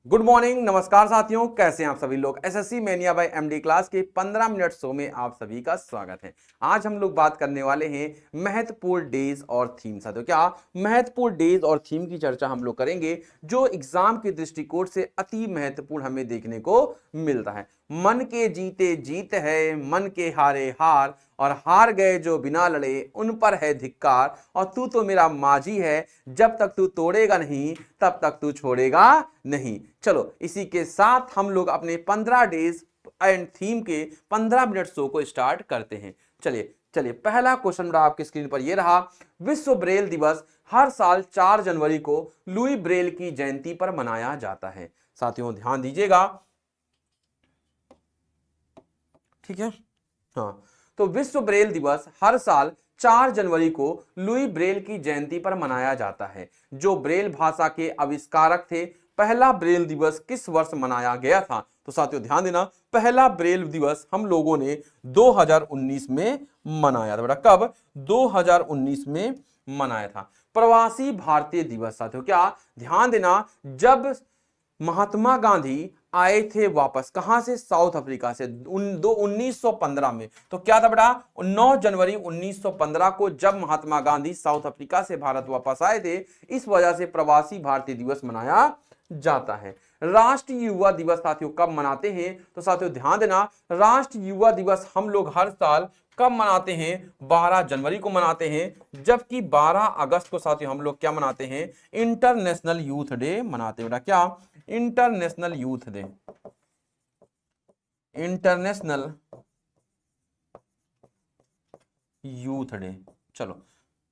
Good morning, नमस्कार साथियों, कैसे हैं आप सभी लोग। SSC mania by MD class के 15 मिनट शो में आप सभी का स्वागत है। आज हम लोग बात करने वाले हैं महत्वपूर्ण डेज और थीम। साथियों, क्या महत्वपूर्ण डेज और थीम की चर्चा हम लोग करेंगे जो एग्जाम के दृष्टिकोण से अति महत्वपूर्ण हमें देखने को मिलता है। मन के जीते जीत है, मन के हारे हार, और हार गए जो बिना लड़े उन पर है धिक्कार, और तू तो मेरा माझी है, जब तक तू तोड़ेगा नहीं तब तक तू छोड़ेगा नहीं। चलो, इसी के साथ हम लोग अपने 15 डेज एंड थीम के 15 मिनट शो को स्टार्ट करते हैं। चलिए चलिए, पहला क्वेश्चन मेरा आपकी स्क्रीन पर ये रहा। विश्व ब्रेल दिवस हर साल 4 जनवरी को लुई ब्रेल की जयंती पर मनाया जाता है। साथियों ध्यान दीजिएगा, ठीक है। हाँ, तो विश्व ब्रेल दिवस हर साल 4 जनवरी को लुई ब्रेल की जयंती पर मनाया जाता है, जो ब्रेल भाषा के आविष्कारक थे। पहला ब्रेल दिवस किस वर्ष मनाया गया था? तो साथियों ध्यान देना, पहला ब्रेल दिवस हम लोगों ने 2019 में मनाया था। बेटा कब? 2019 में मनाया था। प्रवासी भारतीय दिवस, साथियों क्या ध्यान देना, जब महात्मा गांधी आए थे वापस, कहां से? साउथ अफ्रीका से, 1915 में। तो क्या था बेटा? 9 जनवरी 1915 को जब महात्मा गांधी साउथ अफ्रीका से भारत वापस आए थे, इस वजह से प्रवासी भारतीय दिवस मनाया जाता है। राष्ट्रीय युवा दिवस साथियों कब मनाते हैं? तो साथियों ध्यान देना, राष्ट्रीय युवा दिवस हम लोग हर साल कब मनाते हैं? 12 जनवरी को मनाते हैं, जबकि 12 अगस्त को साथियों हम लोग क्या मनाते हैं? इंटरनेशनल यूथ डे मनाते हैं। बेटा क्या? International youth day, international youth day. चलो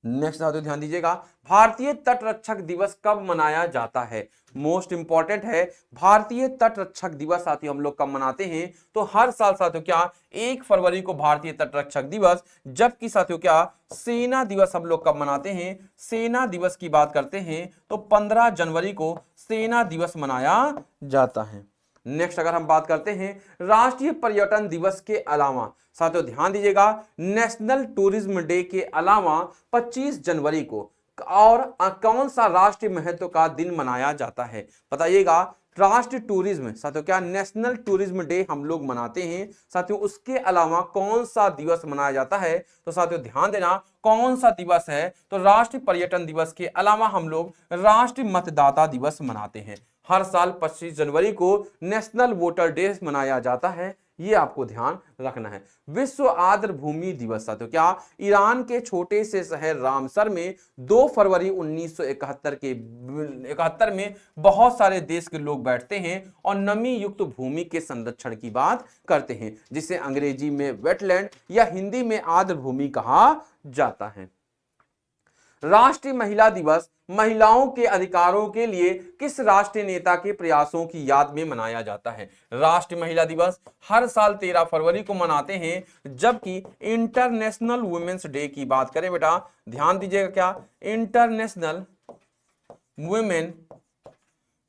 नेक्स्ट साथियों ध्यान दीजिएगा, भारतीय तट रक्षक दिवस कब मनाया जाता है? मोस्ट इंपॉर्टेंट है, भारतीय तट रक्षक दिवस साथियों हम लोग कब मनाते हैं? तो हर साल साथियों क्या 1 फरवरी को भारतीय तट रक्षक दिवस, जबकि साथियों क्या सेना दिवस हम लोग कब मनाते हैं? सेना दिवस की बात करते हैं तो 15 जनवरी को सेना दिवस मनाया जाता है। नेक्स्ट अगर हम बात करते हैं राष्ट्रीय पर्यटन दिवस के अलावा, साथियों ध्यान दीजिएगा, नेशनल टूरिज्म डे के अलावा 25 जनवरी को और कौन सा राष्ट्रीय महत्व का दिन मनाया जाता है? बताइएगा। राष्ट्रीय टूरिज्म साथियों क्या नेशनल टूरिज्म डे हम लोग मनाते हैं। साथियों उसके अलावा कौन सा दिवस मनाया जाता है? तो साथियों ध्यान देना, कौन सा दिवस है? तो राष्ट्रीय पर्यटन दिवस के अलावा हम लोग राष्ट्रीय मतदाता दिवस मनाते हैं। हर साल 25 जनवरी को नेशनल वोटर डे मनाया जाता है, ये आपको ध्यान रखना है। विश्व आर्द्र भूमि दिवस साथियों क्या ईरान के छोटे से शहर रामसर में 2 फरवरी 1971 में बहुत सारे देश के लोग बैठते हैं और नमी युक्त भूमि के संरक्षण की बात करते हैं, जिसे अंग्रेजी में वेटलैंड या हिंदी में आर्द्र भूमि कहा जाता है। राष्ट्रीय महिला दिवस महिलाओं के अधिकारों के लिए किस राष्ट्रीय नेता के प्रयासों की याद में मनाया जाता है? राष्ट्रीय महिला दिवस हर साल 13 फरवरी को मनाते हैं, जबकि इंटरनेशनल वुमेन्स डे की बात करें बेटा ध्यान दीजिएगा, क्या इंटरनेशनल वुमेन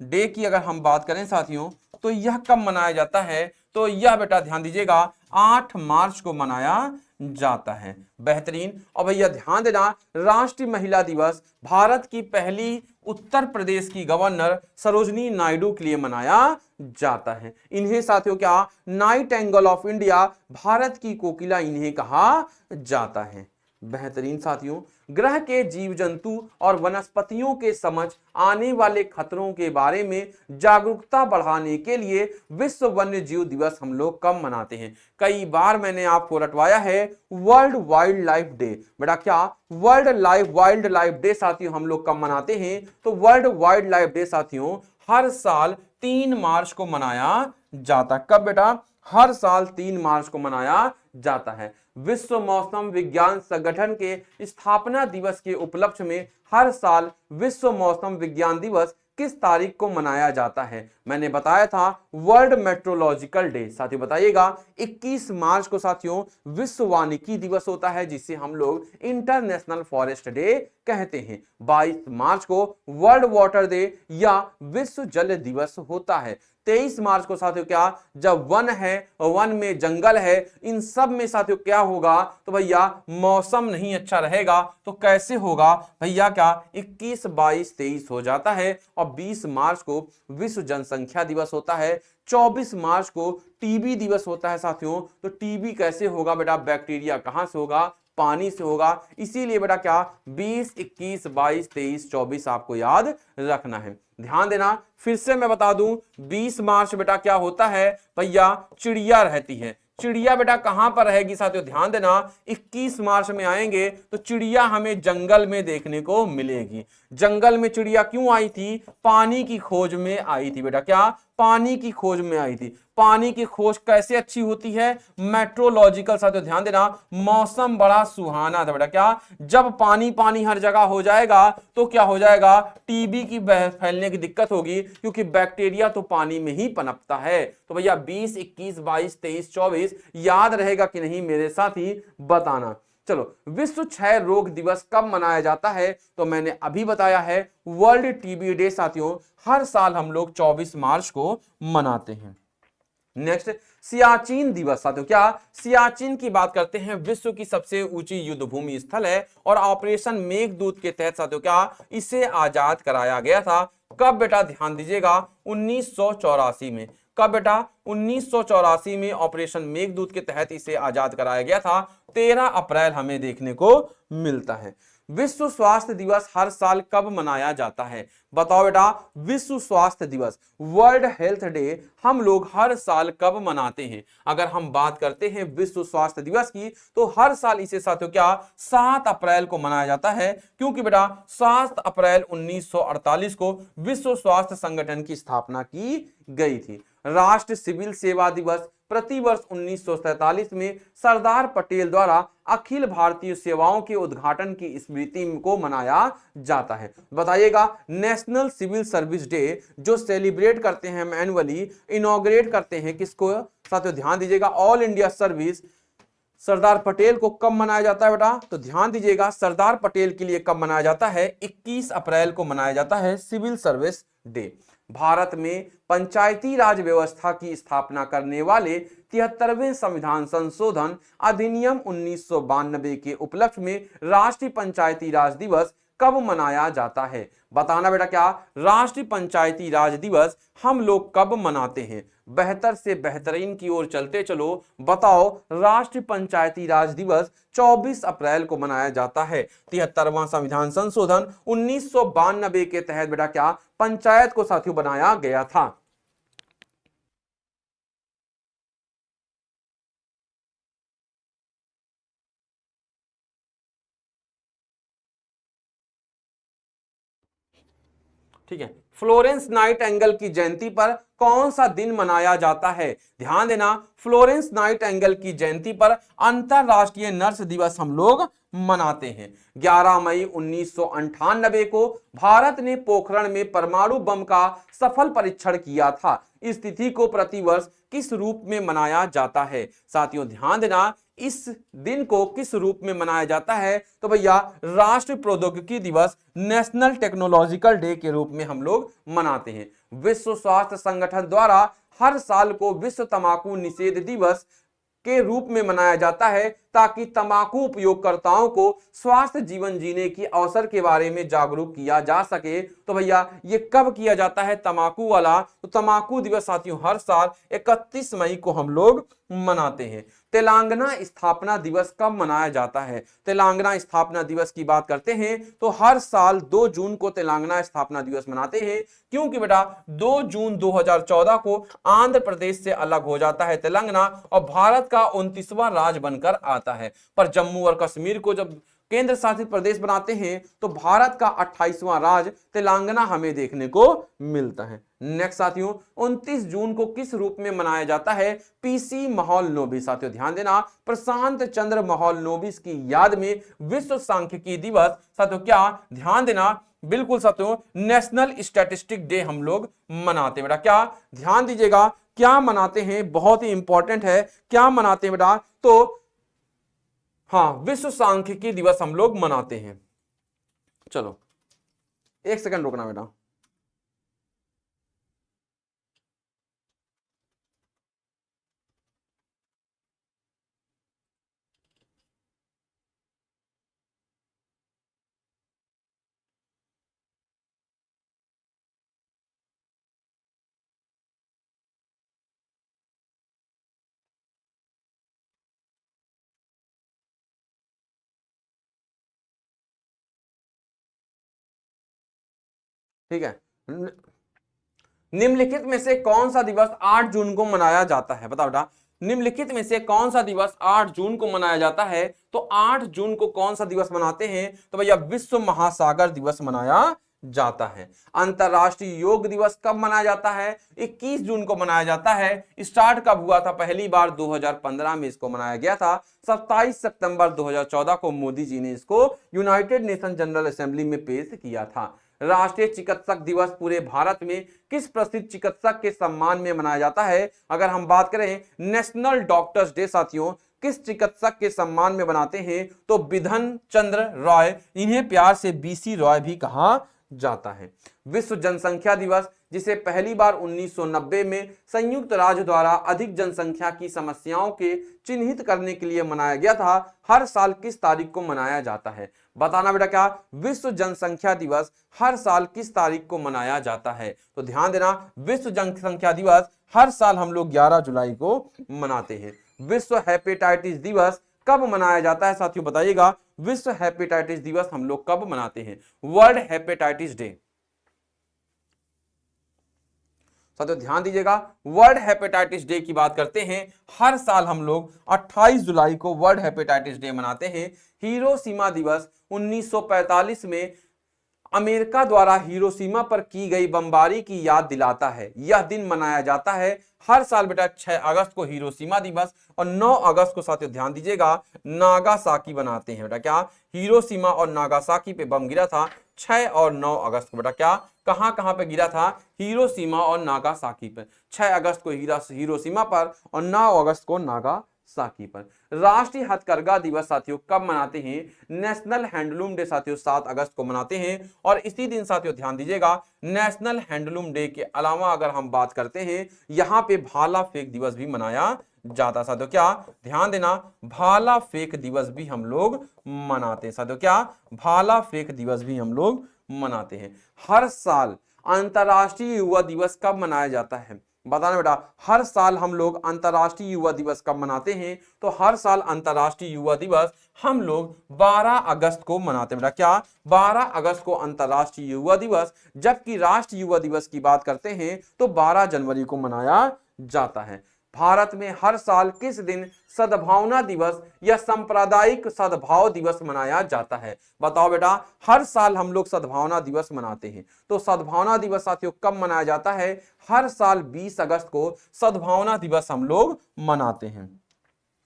डे की अगर हम बात करें साथियों तो यह कब मनाया जाता है? तो यह बेटा ध्यान दीजिएगा 8 मार्च को मनाया जाता है। बेहतरीन। और भैया ध्यान देना, राष्ट्रीय महिला दिवस भारत की पहली उत्तर प्रदेश की गवर्नर सरोजनी नायडू के लिए मनाया जाता है। इन्हें साथियों क्या नाइटिंगेल ऑफ इंडिया, भारत की कोकिला इन्हें कहा जाता है। बेहतरीन साथियों, ग्रह के जीव जंतु और वनस्पतियों के समझ आने वाले खतरों के बारे में जागरूकता बढ़ाने के लिए विश्व वन्य जीव दिवस हम लोग कब मनाते हैं? कई बार मैंने आपको रटवाया है वर्ल्ड वाइल्ड लाइफ डे। बेटा क्या वाइल्ड लाइफ डे साथियों हम लोग कब मनाते हैं? तो वर्ल्ड वाइल्ड लाइफ डे साथियों हर साल 3 मार्च को मनाया जाता। कब बेटा? हर साल 3 मार्च को मनाया जाता है। विश्व मौसम विज्ञान संगठन के स्थापना दिवस के उपलक्ष्य में हर साल विश्व मौसम विज्ञान दिवस किस तारीख को मनाया जाता है? मैंने बताया था वर्ल्ड मेट्रोलॉजिकल डे। साथियों बताइएगा। 21 मार्च को साथियों विश्व वानिकी दिवस होता है, जिसे हम लोग इंटरनेशनल फॉरेस्ट डे कहते हैं। 22 मार्च को वर्ल्ड वाटर डे या विश्व जल दिवस होता है। 23 मार्च को साथियों क्या, जब वन है, वन में जंगल है, इन सब में साथियों क्या होगा, तो भैया मौसम नहीं अच्छा रहेगा। तो कैसे होगा भैया, क्या 21, 22, 23 हो जाता है। और 20 मार्च को विश्व जनसंख्या दिवस होता है। 24 मार्च को टीबी दिवस होता है साथियों। तो टीबी कैसे होगा बेटा, बैक्टीरिया कहां से होगा, पानी से होगा। इसीलिए बेटा क्या 20, 21, 22, 23, 24 आपको याद रखना है। ध्यान देना, फिर से मैं बता दूं, 20 मार्च बेटा क्या होता है भैया, चिड़िया रहती है। चिड़िया बेटा कहां पर रहेगी साथियों, ध्यान देना, 21 मार्च में आएंगे तो चिड़िया हमें जंगल में देखने को मिलेगी। जंगल में चिड़िया क्यों आई थी, पानी की खोज में आई थी बेटा, क्या पानी की खोज में आई थी। पानी की खोज कैसे अच्छी होती है, मेट्रोलॉजिकल, साथियों ध्यान देना, मौसम बड़ा सुहाना था बेटा, क्या जब पानी पानी हर जगह हो जाएगा तो क्या हो जाएगा, टीबी की फैलने की दिक्कत होगी, क्योंकि बैक्टीरिया तो पानी में ही पनपता है। तो भैया 20, 21, 22, 23, 24 याद रहेगा कि नहीं मेरे साथी, बताना। चलो, विश्व क्षय रोग दिवस कब मनाया जाता है, तो मैंने अभी बताया है, वर्ल्ड टीबी डे साथियों हर साल हम लोग 24 मार्च को मनाते हैं। नेक्स्ट, सियाचिन दिवस साथियों, क्या सियाचिन की बात करते हैं, विश्व की सबसे ऊंची युद्ध भूमि स्थल है और ऑपरेशन मेघदूत के तहत साथियों क्या इसे आजाद कराया गया था। कब बेटा, ध्यान दीजिएगा, 1984 में। कब बेटा, 1984 में ऑपरेशन मेघदूत के तहत इसे आजाद कराया गया था। 13 अप्रैल हमें देखने को मिलता है। विश्व स्वास्थ्य दिवस हर साल कब मनाया जाता है, बताओ बेटा, विश्व स्वास्थ्य दिवस, वर्ल्ड हेल्थ डे हम लोग हर साल कब मनाते हैं। अगर हम बात करते हैं विश्व स्वास्थ्य दिवस की, तो हर साल इसे साथियों क्या 7 अप्रैल को मनाया जाता है, क्योंकि बेटा 7 अप्रैल 1948 को विश्व स्वास्थ्य संगठन की स्थापना की गई थी। राष्ट्र सिविल सेवा दिवस प्रतिवर्ष 1947 में सरदार पटेल द्वारा अखिल भारतीय सेवाओं के उद्घाटन की स्मृति को मनाया जाता है। बताइएगा, नेशनल सिविल सर्विस डे जो सेलिब्रेट करते हैं हम एनुअली, इनॉग्रेट करते हैं किसको साथियों, ध्यान दीजिएगा, all India service, Sardar Patel को कब मनाया जाता है बेटा, तो ध्यान दीजिएगा, सरदार पटेल के लिए कब मनाया जाता है, 21 अप्रैल को मनाया जाता है सिविल सर्विस डे। भारत में पंचायती राज व्यवस्था की स्थापना करने वाले 73वें संविधान संशोधन अधिनियम 1992 के उपलक्ष्य में राष्ट्रीय पंचायती राज दिवस कब मनाया जाता है, बताना बेटा, क्या राष्ट्रीय पंचायती राज दिवस हम लोग कब मनाते हैं। बेहतर से बेहतरीन की ओर चलते चलो, बताओ, राष्ट्रीय पंचायती राज दिवस 24 अप्रैल को मनाया जाता है। 73वां संविधान संशोधन 1992 के तहत बेटा क्या पंचायत को साथियों बनाया गया था। ठीक है, फ्लोरेंस नाइटिंगेल की जयंती पर कौन सा दिन मनाया जाता है, ध्यान देना, फ्लोरेंस नाइटिंगेल की जयंती पर अंतरराष्ट्रीय नर्स दिवस हम लोग मनाते हैं। 11 मई 1998 को भारत ने पोखरण में परमाणु बम का सफल परीक्षण किया था। इस तिथि को प्रतिवर्ष किस रूप में मनाया जाता है, साथियों ध्यान देना, इस दिन को किस रूप में मनाया जाता है, तो भैया राष्ट्रीय प्रौद्योगिकी दिवस, नेशनल टेक्नोलॉजिकल डे के रूप में हम लोग मनाते हैं। विश्व स्वास्थ्य संगठन द्वारा हर साल को विश्व तंबाकू निषेध दिवस के रूप में मनाया जाता है, ताकि तंबाकू उपयोगकर्ताओं को स्वास्थ्य जीवन जीने की अवसर के बारे में जागरूक किया जा सके। तो भैया ये कब किया जाता है तंबाकू वाला, तो तंबाकू दिवस साथियों हर साल 31 मई को हम लोग मनाते हैं। तेलंगाना स्थापना दिवस कब मनाया जाता है, तेलंगाना स्थापना दिवस की बात करते हैं तो हर साल 2 जून को तेलंगाना स्थापना दिवस मनाते हैं, क्योंकि बेटा 2 जून 2014 को आंध्र प्रदेश से अलग हो जाता है तेलंगाना और भारत का 29वां राज्य बनकर आता है। पर जम्मू और कश्मीर को जब केंद्र शासित प्रदेश बनाते हैं तो भारत का 28वां राज्य तेलंगाना हमें देखने को मिलता है। नेक्स्ट साथियों, 29 जून को किस रूप में मनाया जाता है, पीसी महलनोबिस, साथियों ध्यान देना, प्रशांत चंद्र महलनोबिस की याद में विश्व सांख्यिकी दिवस, साथियों क्या ध्यान देना, बिल्कुल साथियों नेशनल स्टैटिस्टिक डे हम लोग मनाते हैं बेटा, क्या ध्यान दीजिएगा, क्या मनाते हैं, बहुत ही इंपॉर्टेंट है, क्या मनाते हैं बेटा, तो हाँ विश्व सांख्यिकी दिवस हम लोग मनाते हैं। चलो 1 सेकंड रुकना बेटा। ठीक है। निम्नलिखित में से कौन सा दिवस 8 जून को मनाया जाता है, बताओ बेटा। निम्नलिखित में से कौन सा दिवस 8 जून को मनाया जाता है? तो 8 जून को कौन सा दिवस मनाते हैं? तो भैया विश्व महासागर दिवस मनाया जाता है। अंतरराष्ट्रीय योग दिवस कब मनाया जाता है? 21 जून को मनाया जाता है। स्टार्ट कब हुआ था? पहली बार 2015 में इसको मनाया गया था। 27 सितंबर 2014 को मोदी जी ने इसको यूनाइटेड नेशन जनरल असेंबली में पेश किया था। राष्ट्रीय चिकित्सक दिवस पूरे भारत में किस प्रसिद्ध चिकित्सक के सम्मान में मनाया जाता है? अगर हम बात करें नेशनल डॉक्टर्स डे साथियों, किस चिकित्सक के सम्मान में बनाते हैं? तो बिधन चंद्र रॉय, इन्हें प्यार से बीसी रॉय भी कहा जाता है। विश्व जनसंख्या दिवस, जिसे पहली बार 1990 में संयुक्त राज्य द्वारा अधिक जनसंख्या की समस्याओं के चिन्हित करने के लिए मनाया गया था, हर साल किस तारीख को मनाया जाता है? बताना बेटा, क्या विश्व जनसंख्या दिवस हर साल किस तारीख को मनाया जाता है? तो ध्यान देना, विश्व जनसंख्या दिवस हर साल हम लोग 11 जुलाई को मनाते हैं। विश्व हेपेटाइटिस दिवस कब मनाया जाता है साथियों, बताइएगा। विश्व हेपेटाइटिस दिवस हम लोग कब मनाते हैं? World hepatitis day. साथियों ध्यान दीजिएगा, वर्ल्ड हेपेटाइटिस डे की बात करते हैं। हर साल हम लोग 28 जुलाई को वर्ल्ड हेपेटाइटिस डे मनाते हैं। हिरोशिमा दिवस 1945 में अमेरिका द्वारा हिरोशिमा पर की गई बमबारी की याद दिलाता है। यह दिन मनाया जाता है हर साल बेटा 6 अगस्त को हिरोशिमा दिवस, और 9 अगस्त को साथियों ध्यान दीजिएगा नागासाकी बनाते हैं बेटा। क्या हिरोशिमा और नागासाकी पे बम गिरा था 6 और 9 अगस्त को बेटा। क्या कहां कहां पे गिरा था? हिरोशिमा और नागासाकी पर। 6 अगस्त को हिरोशिमा पर और 9 अगस्त को नागासाकी पर। राष्ट्रीय हथकरघा दिवस साथियों कब मनाते हैं? नेशनल हैंडलूम डे साथियों 7 अगस्त को मनाते हैं। और इसी दिन साथियों ध्यान दीजिएगा, नेशनल हैंडलूम डे के अलावा अगर हम बात करते हैं, यहां पे भाला फेंक दिवस भी मनाया जाता है साथियों। क्या ध्यान देना, भाला फेंक दिवस भी हम लोग मनाते हैं साथियों। क्या भाला फेंक दिवस भी हम लोग मनाते हैं। हर साल अंतरराष्ट्रीय युवा दिवस कब मनाया जाता है? बताना बेटा, हर साल हम लोग अंतरराष्ट्रीय युवा दिवस कब मनाते हैं? तो हर साल अंतरराष्ट्रीय युवा दिवस हम लोग 12 अगस्त को मनाते हैं बेटा। क्या 12 अगस्त को अंतरराष्ट्रीय युवा दिवस, जबकि राष्ट्रीय युवा दिवस की बात करते हैं तो 12 जनवरी को मनाया जाता है। भारत में हर साल किस दिन सद्भावना दिवस या सांप्रदायिक सद्भाव दिवस मनाया जाता है? बताओ बेटा, हर साल हम लोग सद्भावना दिवस मनाते हैं, तो सद्भावना दिवस साथियों कब मनाया जाता है? हर साल 20 अगस्त को सद्भावना दिवस हम लोग मनाते हैं।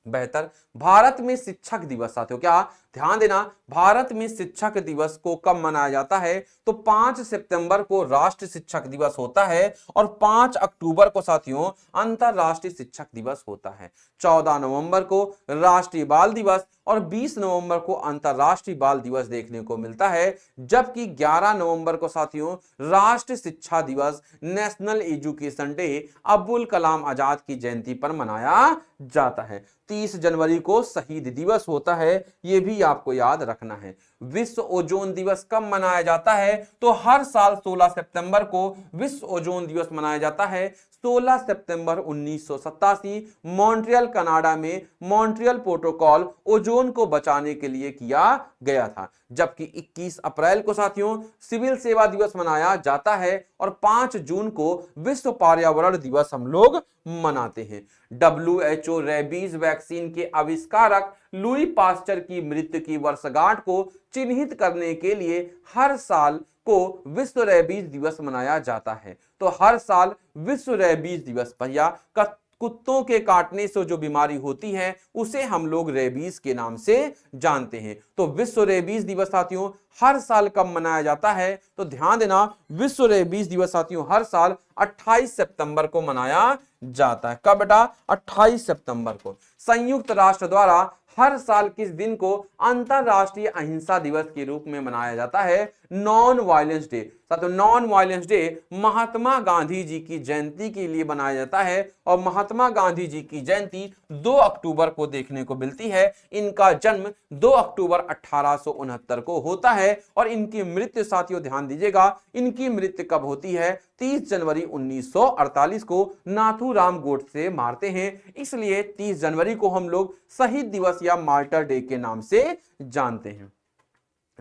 बेहतर, भारत में शिक्षक दिवस साथियों, क्या ध्यान देना, भारत में शिक्षक दिवस को कब मनाया जाता है? तो 5 सितंबर को राष्ट्रीय शिक्षक दिवस होता है और 5 अक्टूबर को साथियों अंतरराष्ट्रीय शिक्षक दिवस होता है। 14 नवंबर को राष्ट्रीय बाल दिवस और 20 नवंबर को अंतरराष्ट्रीय बाल दिवस देखने को मिलता है, जबकि 11 नवंबर को साथियों राष्ट्रीय शिक्षा दिवस, national education day, Abdul Kalam Azad की जयंती पर मनाया जाता है। 30 जनवरी को शहीद दिवस होता है, यह भी आपको याद रखना है। विश्व ओजोन दिवस कब मनाया जाता है? तो हर साल 16 सितंबर को विश्व ओजोन दिवस मनाया जाता है। 16 सितंबर 1987 मॉन्ट्रियल कनाडा में मॉन्ट्रियल प्रोटोकॉल ओजोन को बचाने के लिए किया गया था, जबकि 21 अप्रैल को साथियों सिविल सेवा दिवस मनाया जाता है और 5 जून को विश्व पर्यावरण दिवस हम लोग मनाते हैं। WHO रेबीज वैक्सीन के आविष्कारक लुई पास्चर की मृत्यु की वर्षगांठ को चिन्हित करने के लिए हर साल को विश्व रेबीज दिवस मनाया जाता है। तो हर साल विश्व रेबीज दिवस, भैया कुत्तों के काटने से जो बीमारी होती है उसे हम लोग रेबीज के नाम से जानते हैं। तो विश्व रेबीज दिवस साथियों हर साल कब मनाया जाता है? तो ध्यान देना, विश्व रेबीज दिवस साथियों हर साल 28 सितंबर को मनाया जाता है। कब बेटा? 28 सितंबर को। संयुक्त राष्ट्र द्वारा हर साल किस दिन को अंतरराष्ट्रीय अहिंसा दिवस के रूप में मनाया जाता है? Non violence day. साथियों non violence day Mahatma Gandhi ji की जयंती के लिए बनाया जाता है और महात्मा गांधी जी की जयंती 2 अक्टूबर को देखने को मिलती है। इनका जन्म 2 अक्टूबर 1869 को होता है और इनकी मृत्यु साथियों ध्यान दीजिएगा, इनकी मृत्यु कब होती है? 30 जनवरी 1948 को नाथूराम गोडसे मारते हैं, इसलिए 30 जनवरी को हम लोग शहीद दिवस या मार्टर डे के नाम से जानते हैं।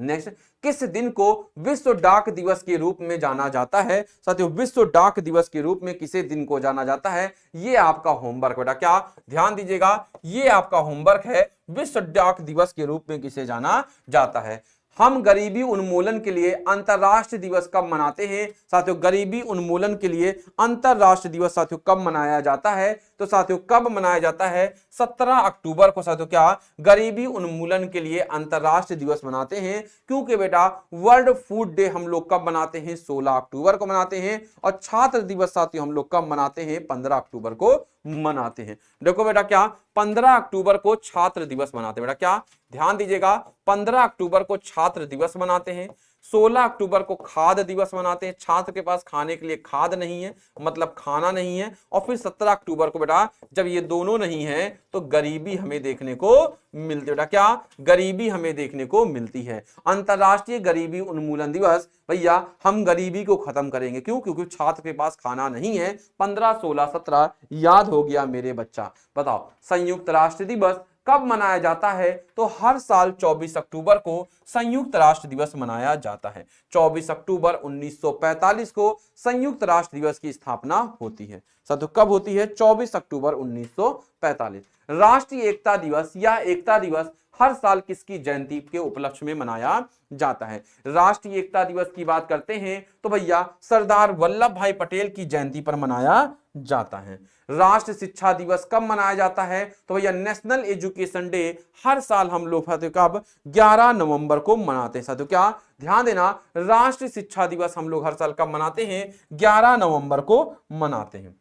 नेक्स्ट, किस दिन को विश्व डाक दिवस के रूप में जाना जाता है? साथियों, विश्व डाक दिवस के रूप में किसे दिन को जाना जाता है? ये आपका होमवर्क बेटा, क्या ध्यान दीजिएगा, ये आपका होमवर्क है। विश्व डाक दिवस के रूप में किसे जाना जाता है? हम गरीबी उन्मूलन के लिए अंतरराष्ट्रीय दिवस कब मनाते हैं? साथियों, गरीबी उन्मूलन के लिए अंतरराष्ट्रीय दिवस साथियों कब मनाया जाता है? तो साथियों कब मनाया जाता है? 17 अक्टूबर को साथियों क्या गरीबी उन्मूलन के लिए अंतरराष्ट्रीय दिवस मनाते हैं, क्योंकि बेटा वर्ल्ड फूड डे हम लोग कब मनाते हैं? 16 अक्टूबर को मनाते हैं। और छात्र दिवस साथियों हम लोग कब मनाते हैं? 15 अक्टूबर को मनाते हैं। देखो बेटा क्या 15 अक्टूबर को छात्र दिवस मनाते हैं बेटा, क्या ध्यान दीजिएगा, 15 अक्टूबर को छात्र दिवस मनाते हैं। 16 अक्टूबर को खाद्य दिवस मनाते हैं, छात्र के पास खाने के लिए खाद्य नहीं है, मतलब खाना नहीं है। और फिर 17 अक्टूबर को बेटा जब ये दोनों नहीं है तो गरीबी हमें देखने को मिलती है बेटा, क्या गरीबी हमें देखने को मिलती है। अंतरराष्ट्रीय गरीबी उन्मूलन दिवस, भैया हम गरीबी को खत्म करेंगे, क्यों? क्योंकि छात्र के पास खाना नहीं है। 15, 16, 17 याद हो गया मेरे बच्चा। बताओ संयुक्त राष्ट्र दिवस कब मनाया जाता है? तो हर साल 24 अक्टूबर को संयुक्त राष्ट्र दिवस मनाया जाता है। 24 अक्टूबर 1945 को संयुक्त राष्ट्र दिवस की स्थापना होती है। साथियों कब होती है? 24 अक्टूबर 1945। राष्ट्रीय एकता दिवस या एकता दिवस हर साल किसकी जयंती के उपलक्ष्य में मनाया जाता है? राष्ट्रीय एकता दिवस की बात करते हैं तो भैया सरदार वल्लभ भाई पटेल की जयंती पर मनाया जाता है। राष्ट्रीय शिक्षा दिवस कब मनाया जाता है? तो भैया नेशनल एजुकेशन डे हर साल हम लोग कब 11 नवंबर को मनाते हैं। साथियों क्या ध्यान देना, राष्ट्रीय शिक्षा दिवस हम लोग हर साल कब मनाते हैं? 11 नवंबर को मनाते हैं।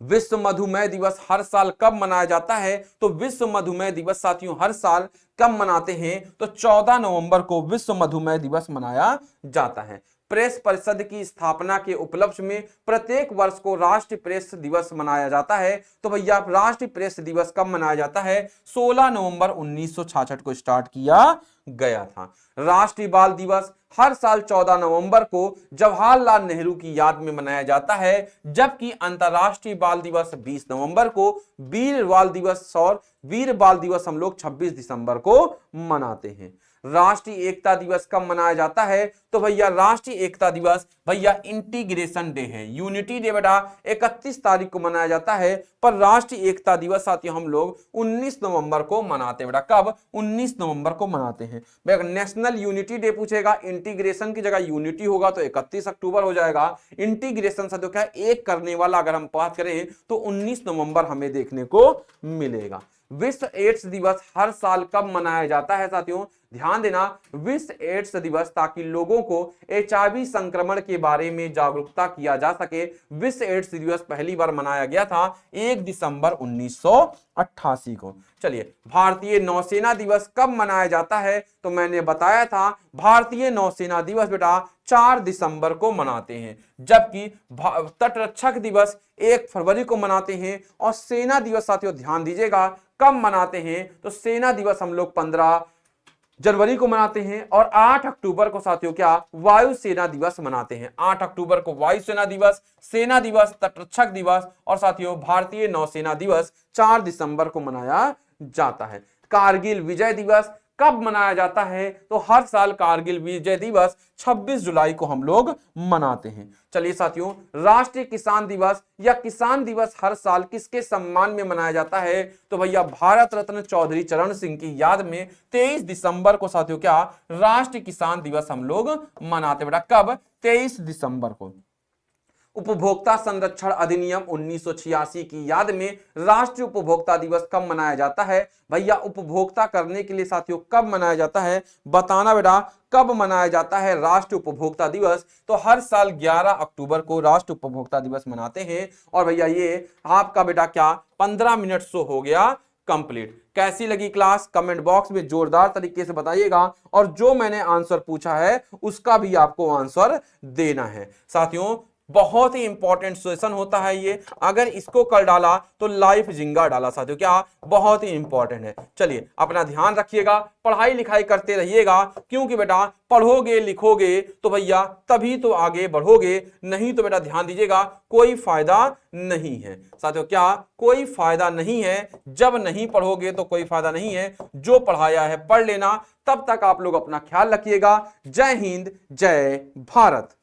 विश्व मधुमेह दिवस हर साल कब मनाया जाता है? तो विश्व मधुमेह दिवस साथियों हर साल कब मनाते हैं? तो 14 नवंबर को विश्व मधुमेह दिवस मनाया जाता है। प्रेस परिषद की स्थापना के उपलक्ष्य में प्रत्येक वर्ष को राष्ट्रीय प्रेस दिवस मनाया जाता है। तो भैया राष्ट्रीय प्रेस दिवस कब मनाया जाता है? 16 नवंबर 1966 को स्टार्ट किया गया था। राष्ट्रीय बाल दिवस हर साल 14 नवंबर को जवाहरलाल नेहरू की याद में मनाया जाता है, जबकि अंतरराष्ट्रीय बाल दिवस 20 नवंबर को, वीर बाल दिवस और वीर बाल दिवस हम लोग 26 दिसंबर को मनाते हैं। राष्ट्रीय एकता दिवस कब मनाया जाता है? तो भैया राष्ट्रीय एकता दिवस भैया इंटीग्रेशन डे है, यूनिटी डे बेटा 31 तारीख को मनाया जाता है। पर राष्ट्रीय एकता दिवस साथियों हम लोग 19 नवंबर को मनाते हैं बेटा, कब? 19 नवंबर को मनाते हैं। नेशनल यूनिटी डे पूछेगा, इंटीग्रेशन की जगह यूनिटी होगा तो 31 अक्टूबर हो जाएगा। इंटीग्रेशन साथियों क्या एक करने वाला अगर हम बात करें तो 19 नवंबर हमें देखने को मिलेगा। विश्व एड्स दिवस हर साल कब मनाया जाता है? साथियों ध्यान देना, विश्व एड्स दिवस ताकि लोगों को HIV संक्रमण के बारे में जागरूकता किया जा सके। विश्व एड्स दिवस पहली बार मनाया गया था 1 दिसंबर 1988 को। चलिए, भारतीय नौसेना दिवस कब मनाया जाता है? तो मैंने बताया था भारतीय नौसेना दिवस बेटा 4 दिसंबर को मनाते हैं, जबकि तटरक्षक दिवस 1 फरवरी को मनाते हैं। और सेना दिवस साथियों ध्यान दीजिएगा कब मनाते हैं? तो सेना दिवस हम लोग 15 जनवरी को मनाते हैं। और 8 अक्टूबर को साथियों क्या वायुसेना दिवस मनाते हैं। 8 अक्टूबर को वायुसेना दिवस, सेना दिवस, तटरक्षक दिवस और साथियों भारतीय नौसेना दिवस 4 दिसंबर को मनाया जाता है। कारगिल विजय दिवस कब मनाया जाता है? तो हर साल कारगिल विजय दिवस 26 जुलाई को हम लोग मनाते हैं। चलिए साथियों, राष्ट्रीय किसान दिवस या किसान दिवस हर साल किसके सम्मान में मनाया जाता है? तो भैया भारत रत्न चौधरी चरण सिंह की याद में 23 दिसंबर को साथियों क्या राष्ट्रीय किसान दिवस हम लोग मनाते हैं बेटा, कब? 23 दिसंबर को। उपभोक्ता संरक्षण अधिनियम 1986 की याद में राष्ट्रीय उपभोक्ता दिवस कब मनाया जाता है? भैया उपभोक्ता करने के लिए साथियों कब मनाया जाता है? बताना बेटा, कब मनाया जाता है राष्ट्रीय उपभोक्ता दिवस? तो हर साल 11 अक्टूबर को राष्ट्रीय उपभोक्ता दिवस मनाते हैं। और भैया ये आपका बेटा क्या 15 मिनट शो हो गया कंप्लीट। कैसी लगी क्लास? कमेंट बॉक्स में जोरदार तरीके से बताइएगा। और जो मैंने आंसर पूछा है उसका भी आपको आंसर देना है। साथियों बहुत ही इंपॉर्टेंट क्वेश्चन होता है ये, अगर इसको कर डाला तो लाइफ जिंगा डाला साथियों, क्या बहुत ही इंपॉर्टेंट है। चलिए अपना ध्यान रखिएगा, पढ़ाई लिखाई करते रहिएगा, क्योंकि बेटा पढ़ोगे लिखोगे तो भैया तभी तो आगे बढ़ोगे, नहीं तो बेटा ध्यान दीजिएगा कोई फायदा नहीं है साथियों, क्या कोई फायदा नहीं है। जब नहीं पढ़ोगे तो कोई फायदा नहीं है, जो पढ़ाया है पढ़ लेना। तब तक आप लोग अपना ख्याल रखिएगा। जय हिंद, जय भारत।